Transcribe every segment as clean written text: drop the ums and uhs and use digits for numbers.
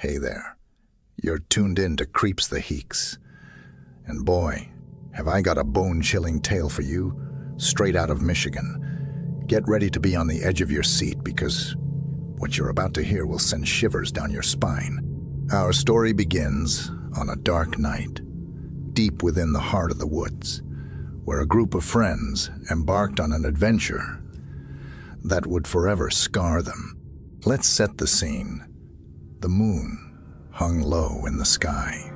Hey there. You're tuned in to Creeps the Heeks. And boy, have I got a bone-chilling tale for you, straight out of Michigan. Get ready to be on the edge of your seat because what you're about to hear will send shivers down your spine. Our story begins on a dark night, deep within the heart of the woods, where a group of friends embarked on an adventure that would forever scar them. Let's set the scene. The moon hung low in the sky,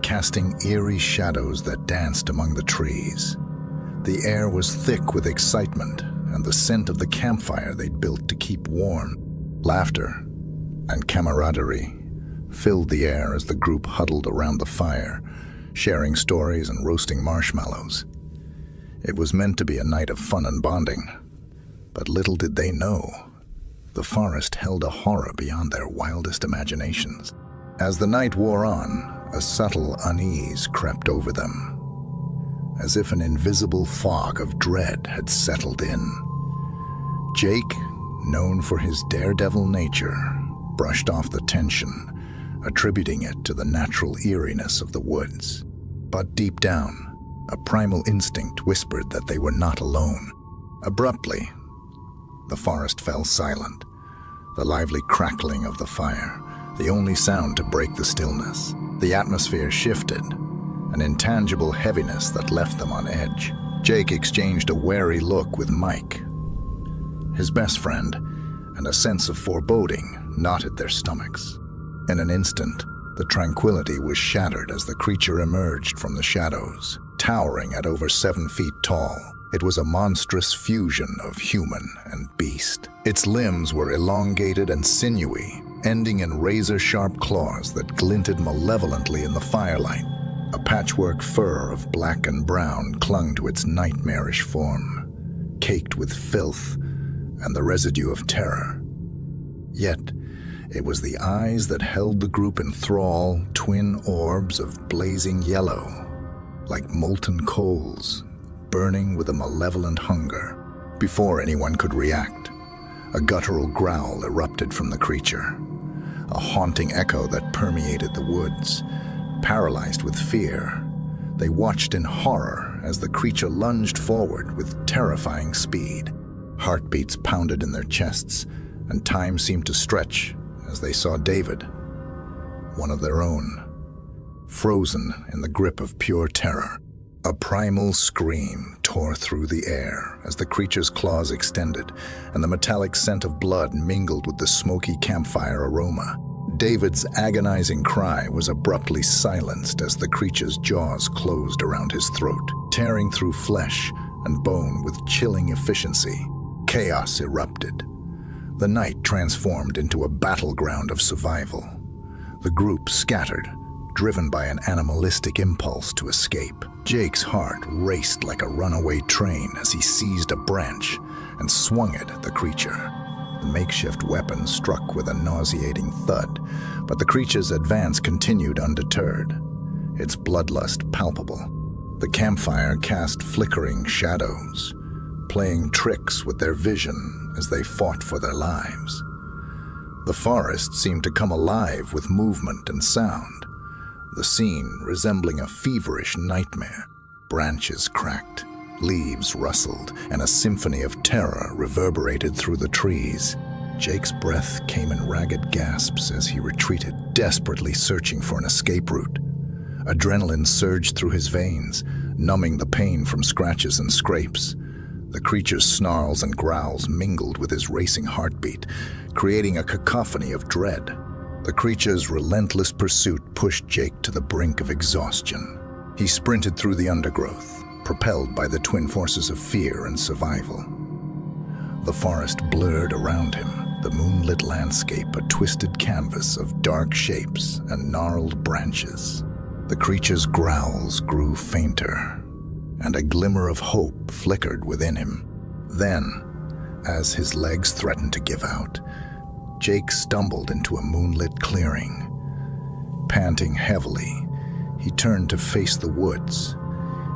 casting eerie shadows that danced among the trees. The air was thick with excitement and the scent of the campfire they'd built to keep warm. Laughter and camaraderie filled the air as the group huddled around the fire, sharing stories and roasting marshmallows. It was meant to be a night of fun and bonding, but little did they know, the forest held a horror beyond their wildest imaginations. As the night wore on, a subtle unease crept over them, as if an invisible fog of dread had settled in. Jake, known for his daredevil nature, brushed off the tension, attributing it to the natural eeriness of the woods. But deep down, a primal instinct whispered that they were not alone. Abruptly, the forest fell silent, the lively crackling of the fire, the only sound to break the stillness. The atmosphere shifted, an intangible heaviness that left them on edge. Jake exchanged a wary look with Mike, his best friend, and a sense of foreboding knotted their stomachs. In an instant, the tranquility was shattered as the creature emerged from the shadows, towering at over 7 feet tall. It was a monstrous fusion of human and beast. Its limbs were elongated and sinewy, ending in razor-sharp claws that glinted malevolently in the firelight. A patchwork fur of black and brown clung to its nightmarish form, caked with filth and the residue of terror. Yet, it was the eyes that held the group in thrall, twin orbs of blazing yellow, like molten coals, burning with a malevolent hunger. Before anyone could react, a guttural growl erupted from the creature, a haunting echo that permeated the woods. Paralyzed with fear, they watched in horror as the creature lunged forward with terrifying speed. Heartbeats pounded in their chests, and time seemed to stretch as they saw David, one of their own, frozen in the grip of pure terror. A primal scream tore through the air as the creature's claws extended, and the metallic scent of blood mingled with the smoky campfire aroma. David's agonizing cry was abruptly silenced as the creature's jaws closed around his throat, tearing through flesh and bone with chilling efficiency. Chaos erupted. The night transformed into a battleground of survival. The group scattered, driven by an animalistic impulse to escape. Jake's heart raced like a runaway train as he seized a branch and swung it at the creature. The makeshift weapon struck with a nauseating thud, but the creature's advance continued undeterred, its bloodlust palpable. The campfire cast flickering shadows, playing tricks with their vision as they fought for their lives. The forest seemed to come alive with movement and sound, the scene resembling a feverish nightmare. Branches cracked, leaves rustled, and a symphony of terror reverberated through the trees. Jake's breath came in ragged gasps as he retreated, desperately searching for an escape route. Adrenaline surged through his veins, numbing the pain from scratches and scrapes. The creature's snarls and growls mingled with his racing heartbeat, creating a cacophony of dread. The creature's relentless pursuit pushed Jake to the brink of exhaustion. He sprinted through the undergrowth, propelled by the twin forces of fear and survival. The forest blurred around him, the moonlit landscape a twisted canvas of dark shapes and gnarled branches. The creature's growls grew fainter, and a glimmer of hope flickered within him. Then, as his legs threatened to give out, Jake stumbled into a moonlit clearing. Panting heavily, he turned to face the woods,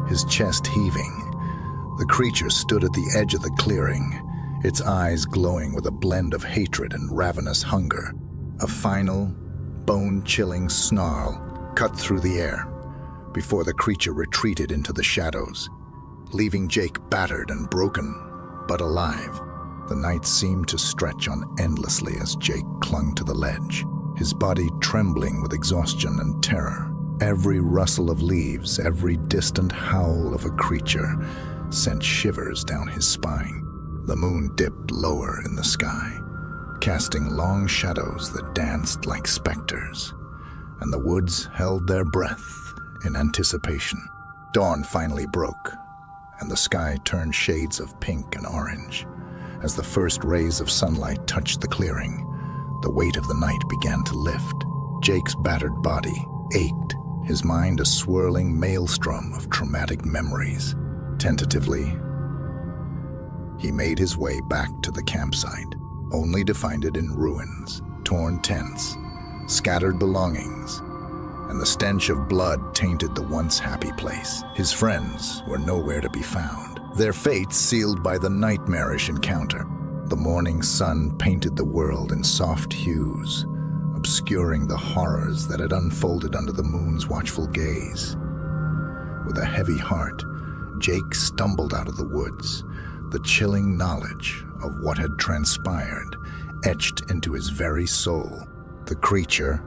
his chest heaving. The creature stood at the edge of the clearing, its eyes glowing with a blend of hatred and ravenous hunger. A final, bone-chilling snarl cut through the air before the creature retreated into the shadows, leaving Jake battered and broken, but alive. The night seemed to stretch on endlessly as Jake clung to the ledge, his body trembling with exhaustion and terror. Every rustle of leaves, every distant howl of a creature sent shivers down his spine. The moon dipped lower in the sky, casting long shadows that danced like specters, and the woods held their breath in anticipation. Dawn finally broke, and the sky turned shades of pink and orange. As the first rays of sunlight touched the clearing, the weight of the night began to lift. Jake's battered body ached, his mind a swirling maelstrom of traumatic memories. Tentatively, he made his way back to the campsite, only to find it in ruins, torn tents, scattered belongings, and the stench of blood tainted the once happy place. His friends were nowhere to be found, their fates sealed by the nightmarish encounter. The morning sun painted the world in soft hues, obscuring the horrors that had unfolded under the moon's watchful gaze. With a heavy heart, Jake stumbled out of the woods, the chilling knowledge of what had transpired etched into his very soul. The creature,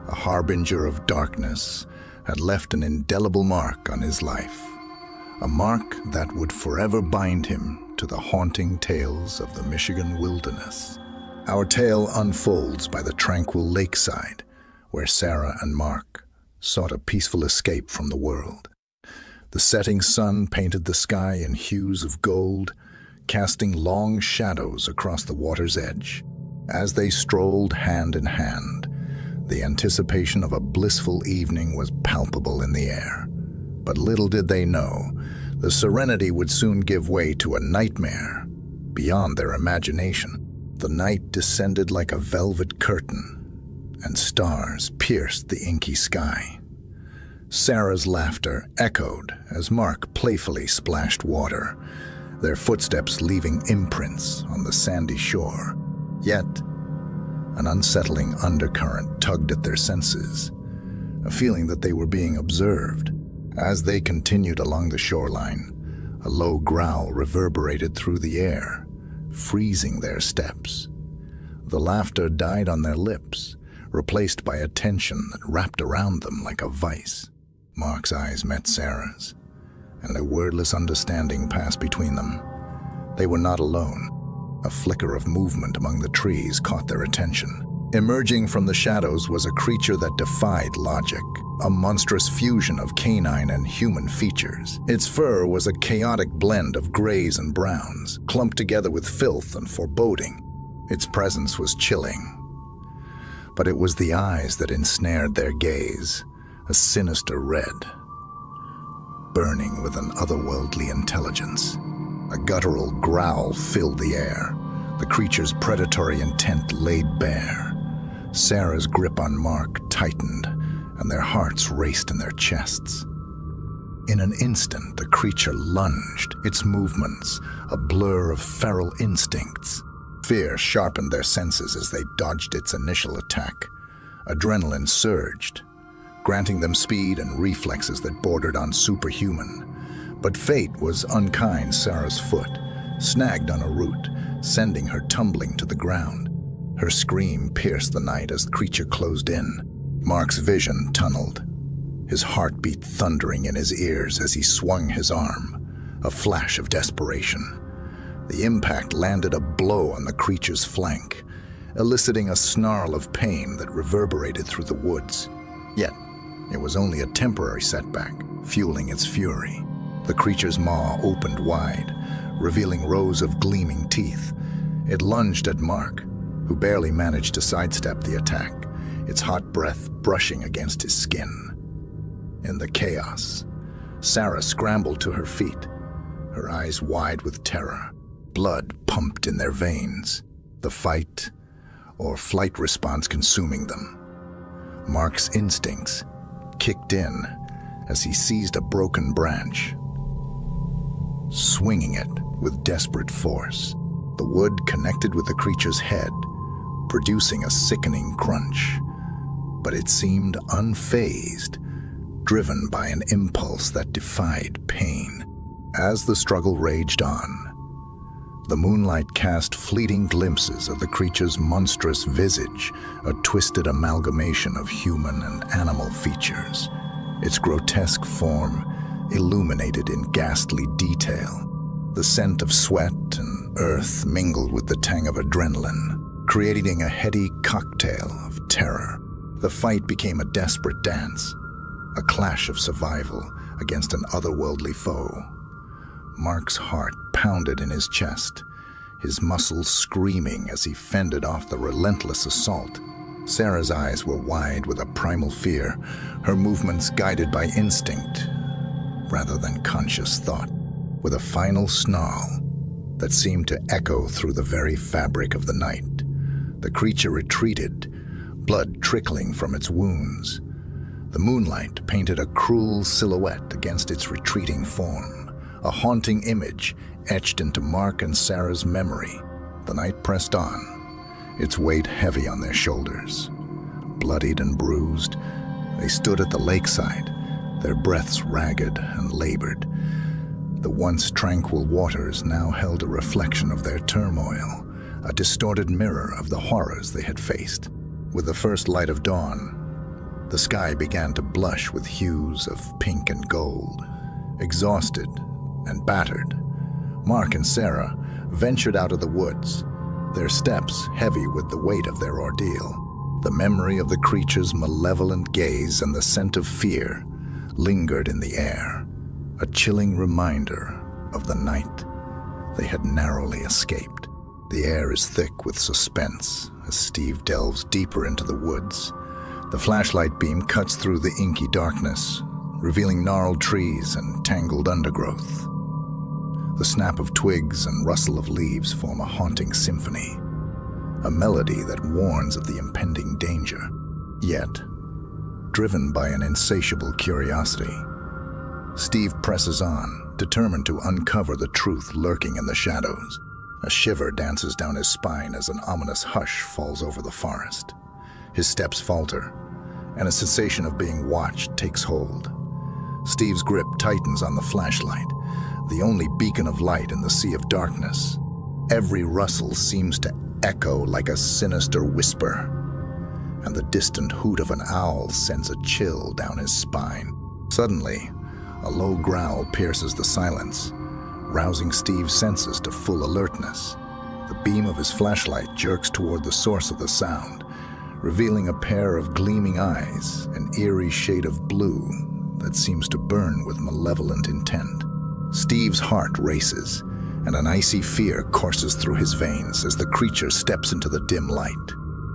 a harbinger of darkness, had left an indelible mark on his life, a mark that would forever bind him to the haunting tales of the Michigan wilderness. Our tale unfolds by the tranquil lakeside, where Sarah and Mark sought a peaceful escape from the world. The setting sun painted the sky in hues of gold, casting long shadows across the water's edge. As they strolled hand in hand, the anticipation of a blissful evening was palpable in the air. But little did they know, the serenity would soon give way to a nightmare beyond their imagination. The night descended like a velvet curtain, and stars pierced the inky sky. Sarah's laughter echoed as Mark playfully splashed water, their footsteps leaving imprints on the sandy shore. Yet, an unsettling undercurrent tugged at their senses, a feeling that they were being observed. As they continued along the shoreline, a low growl reverberated through the air, freezing their steps. The laughter died on their lips, replaced by a tension that wrapped around them like a vice. Mark's eyes met Sarah's, and a wordless understanding passed between them. They were not alone. A flicker of movement among the trees caught their attention. Emerging from the shadows was a creature that defied logic, a monstrous fusion of canine and human features. Its fur was a chaotic blend of grays and browns, clumped together with filth and foreboding. Its presence was chilling, but it was the eyes that ensnared their gaze, a sinister red, burning with an otherworldly intelligence. A guttural growl filled the air, the creature's predatory intent laid bare. Sarah's grip on Mark tightened, and their hearts raced in their chests. In an instant, the creature lunged, its movements a blur of feral instincts. Fear sharpened their senses as they dodged its initial attack. Adrenaline surged, granting them speed and reflexes that bordered on superhuman. But fate was unkind. Sarah's foot snagged on a root, sending her tumbling to the ground. Her scream pierced the night as the creature closed in. Mark's vision tunneled, his heartbeat thundering in his ears as he swung his arm, a flash of desperation. The impact landed a blow on the creature's flank, eliciting a snarl of pain that reverberated through the woods. Yet, it was only a temporary setback, fueling its fury. The creature's maw opened wide, revealing rows of gleaming teeth. It lunged at Mark, who barely managed to sidestep the attack, its hot breath brushing against his skin. In the chaos, Sarah scrambled to her feet, her eyes wide with terror. Blood pumped in their veins, the fight or flight response consuming them. Mark's instincts kicked in as he seized a broken branch, swinging it with desperate force. The wood connected with the creature's head, producing a sickening crunch. but it seemed unfazed, driven by an impulse that defied pain. As the struggle raged on, the moonlight cast fleeting glimpses of the creature's monstrous visage, a twisted amalgamation of human and animal features, its grotesque form illuminated in ghastly detail. The scent of sweat and earth mingled with the tang of adrenaline, creating a heady cocktail of terror. The fight became a desperate dance, a clash of survival against an otherworldly foe. Mark's heart pounded in his chest, his muscles screaming as he fended off the relentless assault. Sarah's eyes were wide with a primal fear, her movements guided by instinct rather than conscious thought. With a final snarl that seemed to echo through the very fabric of the night, the creature retreated, blood trickling from its wounds. The moonlight painted a cruel silhouette against its retreating form, a haunting image etched into Mark and Sarah's memory. The night pressed on, its weight heavy on their shoulders. Bloodied and bruised, they stood at the lakeside, their breaths ragged and labored. The once tranquil waters now held a reflection of their turmoil, a distorted mirror of the horrors they had faced. With the first light of dawn, the sky began to blush with hues of pink and gold. Exhausted and battered, Mark and Sarah ventured out of the woods, their steps heavy with the weight of their ordeal. The memory of the creature's malevolent gaze and the scent of fear lingered in the air, a chilling reminder of the night they had narrowly escaped. The air is thick with suspense as Steve delves deeper into the woods. The flashlight beam cuts through the inky darkness, revealing gnarled trees and tangled undergrowth. The snap of twigs and rustle of leaves form a haunting symphony, a melody that warns of the impending danger. Yet, driven by an insatiable curiosity, Steve presses on, determined to uncover the truth lurking in the shadows. A shiver dances down his spine as an ominous hush falls over the forest. His steps falter, and a sensation of being watched takes hold. Steve's grip tightens on the flashlight, the only beacon of light in the sea of darkness. Every rustle seems to echo like a sinister whisper, and the distant hoot of an owl sends a chill down his spine. Suddenly, a low growl pierces the silence, rousing Steve's senses to full alertness. The beam of his flashlight jerks toward the source of the sound, revealing a pair of gleaming eyes, an eerie shade of blue that seems to burn with malevolent intent. Steve's heart races, and an icy fear courses through his veins as the creature steps into the dim light.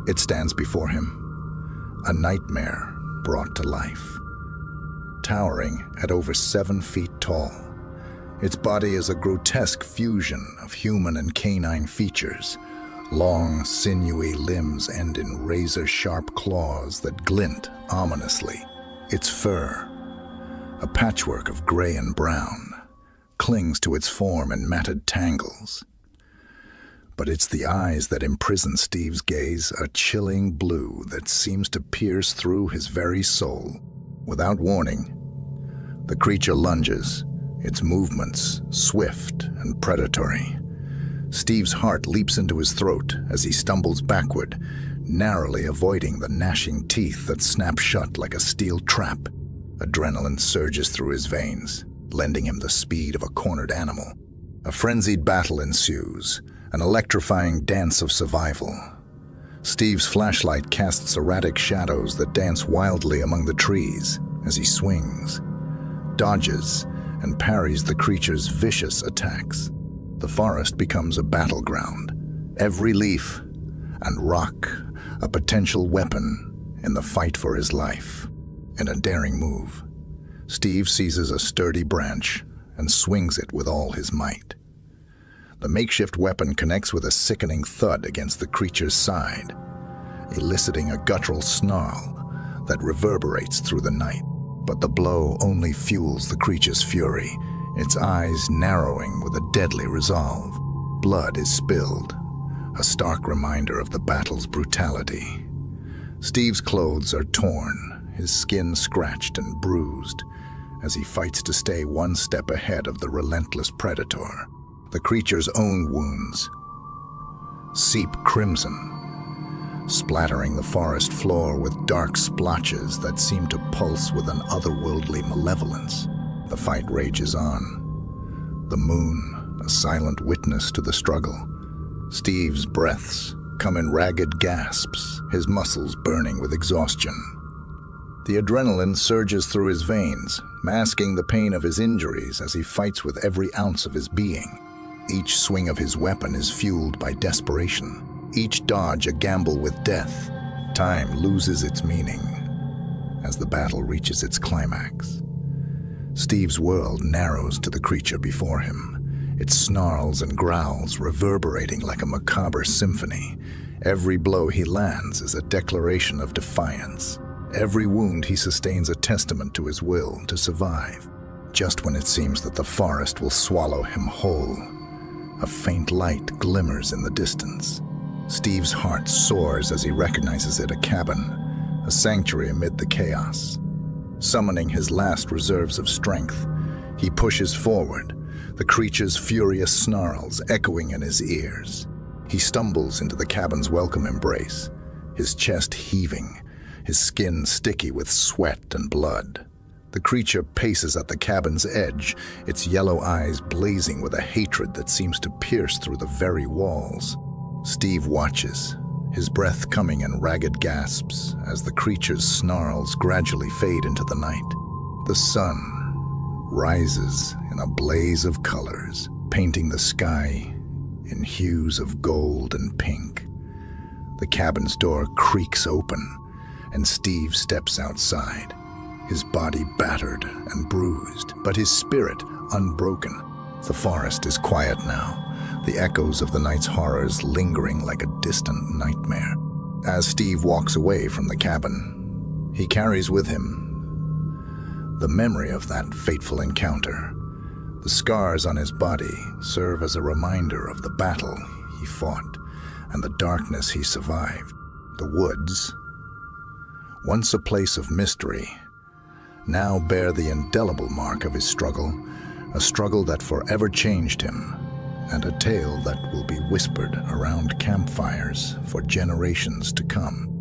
It stands before him, a nightmare brought to life. Towering at over 7 feet tall, its body is a grotesque fusion of human and canine features. Long, sinewy limbs end in razor-sharp claws that glint ominously. Its fur, a patchwork of gray and brown, clings to its form in matted tangles. But it's the eyes that imprison Steve's gaze, a chilling blue that seems to pierce through his very soul. Without warning, the creature lunges, its movements swift and predatory. Steve's heart leaps into his throat as he stumbles backward, narrowly avoiding the gnashing teeth that snap shut like a steel trap. Adrenaline surges through his veins, lending him the speed of a cornered animal. A frenzied battle ensues, an electrifying dance of survival. Steve's flashlight casts erratic shadows that dance wildly among the trees as he swings, dodges, and parries the creature's vicious attacks. The forest becomes a battleground, every leaf and rock a potential weapon in the fight for his life. In a daring move, Steve seizes a sturdy branch and swings it with all his might. The makeshift weapon connects with a sickening thud against the creature's side, eliciting a guttural snarl that reverberates through the night. But the blow only fuels the creature's fury, its eyes narrowing with a deadly resolve. Blood is spilled, a stark reminder of the battle's brutality. Steve's clothes are torn, his skin scratched and bruised, as he fights to stay one step ahead of the relentless predator. The creature's own wounds seep crimson, splattering the forest floor with dark splotches that seem to pulse with an otherworldly malevolence. The fight rages on, the moon a silent witness to the struggle. Steve's breaths come in ragged gasps, his muscles burning with exhaustion. The adrenaline surges through his veins, masking the pain of his injuries as he fights with every ounce of his being. Each swing of his weapon is fueled by desperation, each dodge a gamble with death. Time loses its meaning as the battle reaches its climax. Steve's world narrows to the creature before him, its snarls and growls reverberating like a macabre symphony. Every blow he lands is a declaration of defiance. Every wound he sustains a testament to his will to survive. Just when it seems that the forest will swallow him whole, a faint light glimmers in the distance. Steve's heart soars as he recognizes it, a cabin, a sanctuary amid the chaos. Summoning his last reserves of strength, he pushes forward, the creature's furious snarls echoing in his ears. He stumbles into the cabin's welcome embrace, his chest heaving, his skin sticky with sweat and blood. The creature paces at the cabin's edge, its yellow eyes blazing with a hatred that seems to pierce through the very walls. Steve watches, his breath coming in ragged gasps as the creature's snarls gradually fade into the night. The sun rises in a blaze of colors, painting the sky in hues of gold and pink. The cabin's door creaks open, and Steve steps outside, his body battered and bruised, but his spirit unbroken. The forest is quiet now, the echoes of the night's horrors lingering like a distant nightmare. As Steve walks away from the cabin, he carries with him the memory of that fateful encounter. The scars on his body serve as a reminder of the battle he fought and the darkness he survived. The woods, once a place of mystery, now bear the indelible mark of his struggle, a struggle that forever changed him, and a tale that will be whispered around campfires for generations to come.